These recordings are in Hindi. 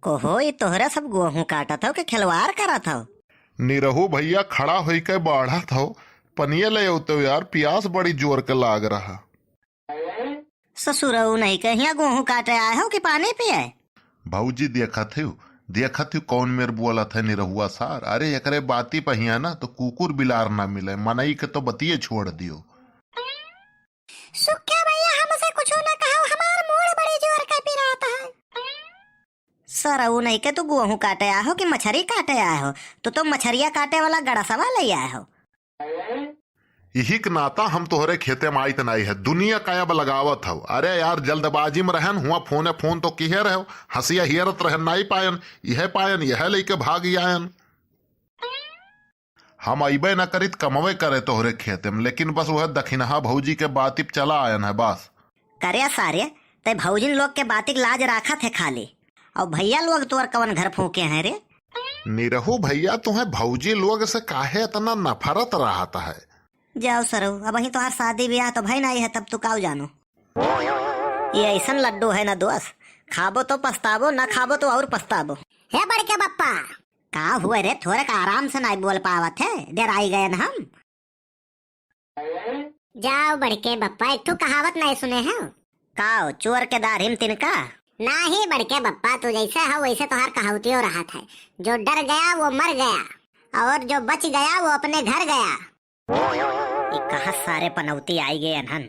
कोहो ये तोहरा सब गेहूं काटा था कि खिलवाड़ करा था? निरहू भैया खड़ा होई के बाढ़ा था। पनिये ले तो यार प्यास बड़ी जोर के लाग रहा। ससुरऊ नहीं कहिया गेहूं काटे आए हो कि पानी पिए? भाऊजी देखा थी कौन मेरे बोला था निरहुआ सार। अरे एकरे बाती पहिया ना तो कुकुर बिलार ना मिले, मनई के तो बतिये छोड़ दियो। सुख्या भैया हमसे कुछ ना कहो, हमार मूड बड़ी जोर का पिराता है। सरऊ नहीं के तू गेहूं काटे आए हो कि मछली काटे आए हो? तो मछरिया काटे वाला गड़सवा ले आए हो। यही के नाता हम तोहरे खेते में आई नहीं है, दुनिया कायब लगावत हो। अरे यार जल्दबाजी में रहन हुआ फोन तो किहे रहो, हंसिया हियरत रहन नहीं पायन, यह लेके भाग आयन। हम अबे न करित कमवे करे तोहरे खेते में, लेकिन बस वह दखिनहा भौजी के बातिप चला आयन है बस। करे सारे ते भौजिन लोग के बातिक लाज राखा थे खाली, और भैया लोग तोर कवन घर फूके हैं रे? निरहू भैया तुम्हें भौजी लोग से काहे इतना नफरत रहता है? जाओ सरऊ, अब वही तोहार शादी ब्याह तो भाई नहीं है, तब तू काऊ जानो। ये ऐसा लड्डू है ना दोस्त, खाबो तो पछताबो, ना खाबो तो और पछताबो। हे बड़के बप्पा, का हुए रे? थोड़े का आराम से नहीं बोल पावत है, डराई गए न हम। जाओ बड़के बप्पा, एक तो कहावत नहीं सुने हैं? काओ चोर के दाढ़ी तिनका? नहीं बड़के बप्पा, तू जैसे है वैसे तोहार कहावती हो रहा था। जो डर गया वो मर गया, और जो बच गया वो अपने घर गया। कहा सारे पनौती आई गए अनहन।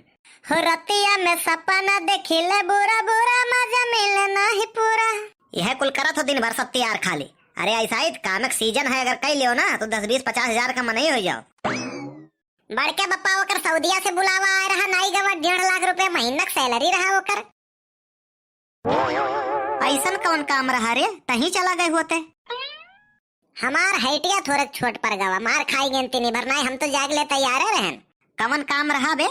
हो रतिया में सपना देखिले बुरा बुरा, मजा मिले नहीं पूरा। यह कुल करा तो दिन भर सत्ती यार खाली। अरे ऐसा ही कामक सीजन है, अगर कई लियो ना तो 10-20-50 हजार का मन ही हो जाओ। बड़के बप्पा ओकर सऊदिया से बुलावा आ रहा, नहीं गवा 1.5 लाख रुपए महीना सैलरी रहा ओकर। ऐसा कौन काम रहा रे, तही चला गए होते? हमार हैटिया थोड़े छोट पर गवा, मार खाई गेंती नहीं भरना, हम तो जाग ले तैयार रहन। कवन काम रहा बे?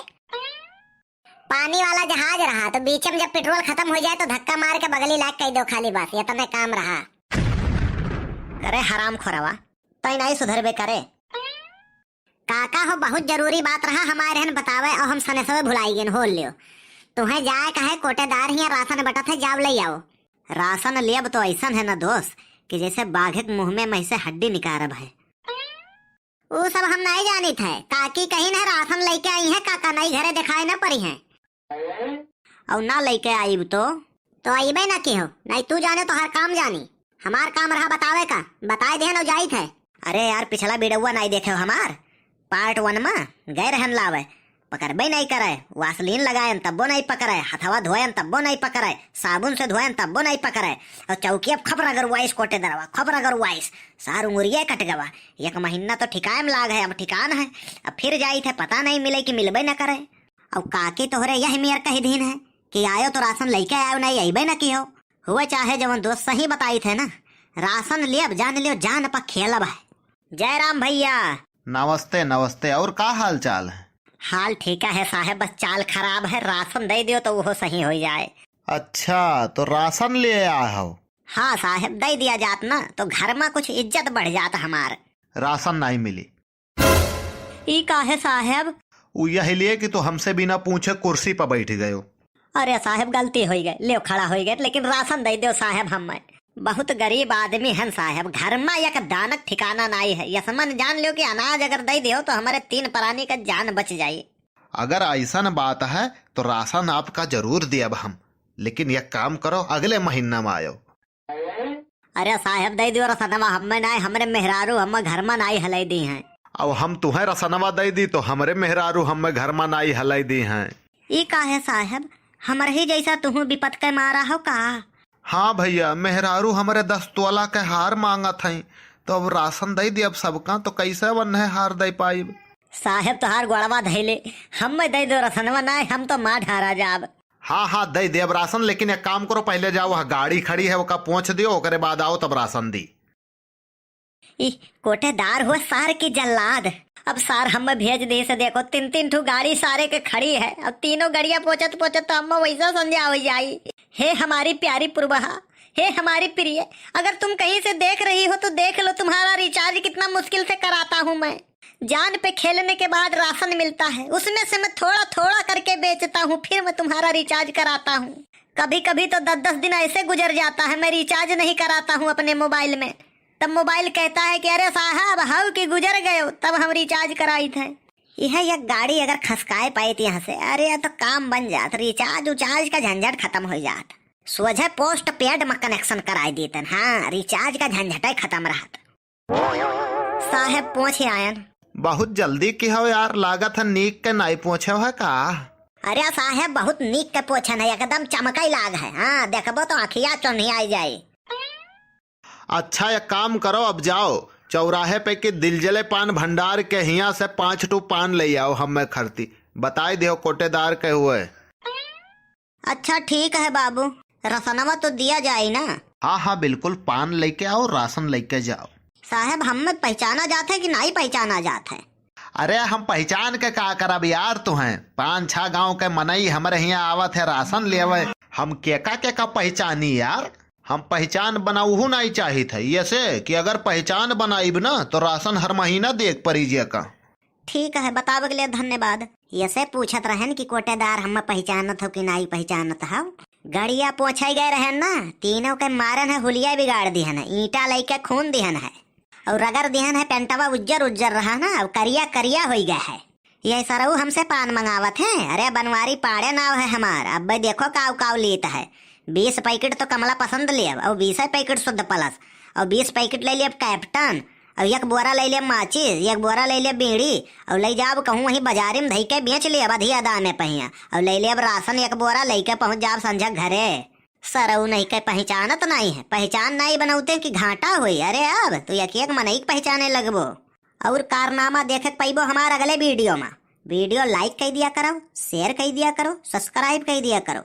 पानी वाला जहाज रहा, तो बीच में जब पेट्रोल खत्म हो जाए तो धक्का मार के बगली लाख कह दो खाली, बस ये तने काम रहा। करे हराम खोरवा, तई नहीं सुधरबे करे। काका हो बहुत जरूरी बात रहा हमारे हन बतावे, और हम सने सवे भुलाई गेन हो लियो। तुम्हें जाए कहे कोटेदार ही राशन बटा थे, जाव ले आओ। राशन लियब तो ऐसा है ना दोस्त कि जैसे बाघे मुंह में मैं से हड्डी निकारब है। वो सब हम नहीं जानी थे, काकी कहीं न राशन लेके आई है, काका नहीं घरे दिखाए न पड़ी है। और ना लेके आई तो आईबे ना की हो, नहीं तू जाने तो हर काम जानी। हमार काम रहा बतावे का, बताए दे न जाई थे। अरे यार पिछला वीडियो नहीं देखे हो हमार? पार्ट 1 में गए रहन लावे, पकड़बे नहीं करे, वासलीन लगाए तब्बो नहीं पकड़े, हथवा धोए तब्बो नहीं पकड़े, साबुन से धोए तब्बो नहीं पकड़े, और चौकी अब खबर अगर वाइस कोटे दरवा, खबर अगर वाइस सार उंगरिया कट गवा। 1 महीना तो ठिकान लाग है, अब ठिकान है, अब फिर जाई थे पता नहीं मिले कि मिलबे न करे। अब काकी तोहरे यह मेयर कही दिन है कि आयो तो राशन लेके आयो, नहीं अबे न की हो। हुआ चाहे जवन दोस्त सही बताई थे ना, राशन लियब जान लियो, जान पा खेलब है। जय राम भैया। नमस्ते नमस्ते, और का हाल चाल है? हाल ठीक है साहब, बस चाल खराब है, राशन दे दियो तो वो सही हो जाए। अच्छा तो राशन ले आए हो? हाँ साहब, दे दिया जात ना तो घर में कुछ इज्जत बढ़ जाता हमार। राशन नहीं मिली? ई का है साहब? वो यही लिए कि तो हमसे बिना पूछे कुर्सी पर बैठ गए हो। अरे साहब गलती हो गई, ले खड़ा हो गए, लेकिन राशन दे दो साहब। हम बहुत गरीब आदमी हैं साहब, घर में एक दानक ठिकाना नहीं है। यसमन जान लो कि अनाज अगर दे दियो तो हमारे 3 प्राणी का जान बच जाए। अगर ऐसा बात है तो राशन आपका जरूर दिया हम, लेकिन यह काम करो अगले महीना में आयो। अरे साहब दे दियो रसनवा, हमें नहीं, हमारे मेहरारू हम घर में नहीं हलाई दी हैं। अब हम तुम्हें रसनवा दे दी तो हमारे मेहरारू हमें घर में नहीं हलाई दी हैं। ई का है साहब, हमारे ही जैसा तुम विपत के मारा हो का? हाँ भैया, मेहरारू हमारे 10 तोला के हार मांगा था, तो अब राशन दे दी अब सबका, तो कैसे वन है हार दे पाई? साहब तो हार गोड़वा धैले, हम दे दो रसनवा, नहीं हम तो माँ ढारा जाब। हाँ दे दे अब राशन, लेकिन एक काम करो, पहले जाओ वहाँ गाड़ी खड़ी है वो पहुँच दियो, ओकरे बाद आओ तब राशन दी। कोटेदार हुआ सार की जल्लाद। अब सार हम भेज दे से देखो 3-3 ठू गाड़ी सारे के खड़ी है, अब तीनों गाड़ियां पहुंचत तो हम वैसा समझा हो जाई। हे हमारी प्यारी पुरबहा, हे हमारी प्रिय, अगर तुम कहीं से देख रही हो तो देख लो, तुम्हारा रिचार्ज कितना मुश्किल से कराता हूँ मैं। जान पे खेलने के बाद राशन मिलता है, उसमें से मैं थोड़ा थोड़ा करके बेचता हूँ, फिर मैं तुम्हारा रिचार्ज कराता हूँ। कभी कभी तो 10-10 दिन ऐसे गुजर जाता है, मैं रिचार्ज नहीं कराता हूँ अपने मोबाइल में, तब मोबाइल कहता है कि अरे साहब हाउ कि गुजर गए हो, तब हम रिचार्ज कराई थे। यह गाड़ी अगर खसकाए पाई थी यहाँ से, अरे या तो काम बन जात, रिचार्ज उचार्ज का झंझट खत्म हो जात, सोझे पोस्ट पेड में कनेक्शन कराई देते। हाँ, रिचार्ज का झंझट ही खत्म रहत। साहब पहुंचे आयन। बहुत जल्दी की हो यार, लागत है नीक के नहीं पहुंचे है का? अरे साहब बहुत नीक के पोछन है, एकदम चमकई लाग है। हाँ देखबो तो आखिया चुन्ही आई जाए। अच्छा एक काम करो, अब जाओ चौराहे पे के दिलजले पान भंडार के हिया से 5 टू पान ले आओ, हम खरती बताई दियो कोटेदार के हुए। अच्छा ठीक है बाबू, रसनवा तो दिया जाए ना? हाँ हाँ बिल्कुल, पान लेके आओ, राशन लेके जाओ। साहब हम में पहचाना जाता है कि नहीं पहचाना जाता है? अरे हम पहचान के का करब यार, तुम्हें 5-6 गांव के मनई हमारे यहाँ आवत है राशन लेवे, हम केका पहचानी यार, हम पहचान बनाऊ नहीं चाहिए थे, ये से कि अगर पहचान बनाईब ना तो राशन हर महीना देख पड़ीजिए का। ठीक है, बतावे के लिए धन्यवाद। ये से पूछत रहन कि कोटेदार हम पहचानत हो कि नहीं पहचानत हो। गड़िया पहुंचाई गए रहन ना, तीनों के मारन है, हुलिया बिगाड़ दिहन है, ईंटा लेके खून दिहन है और रगड़ दिहन है, पेंटवा उज्जर उज्जर रहा ना, अब करिया करिया हो गया है। ये सरऊ हमसे पान मंगावत है। अरे बनवारी पाड़े नाव है हमार, अब भाई देखो काव काव लेता है। 20 पैकेट तो कमला पसंद लिया और 20 पैकेट शुद्ध प्लस और 20 पैकेट ले लिया कैप्टन और एक बोरा ले लिया माचिस, एक बोरा ले लिया बीड़ी और ले जाब कहूँ वहीं बाजारी में धई के बेच लिया अधिया दाम में पहिया और ले लिया राशन एक बोरा लेके पहुंच जाब संझा घरे। सरऊ नहीं के पहचानत नहीं है, पहचान नहीं बनाते कि घाटा हुई। अरे अब तो एक मनई पहचाने लगबो। और कारनामा देखे पैबो हमारे अगले वीडियो में। वीडियो लाइक कर दिया करो, शेयर कर दिया करो, सब्सक्राइब कर दिया करो।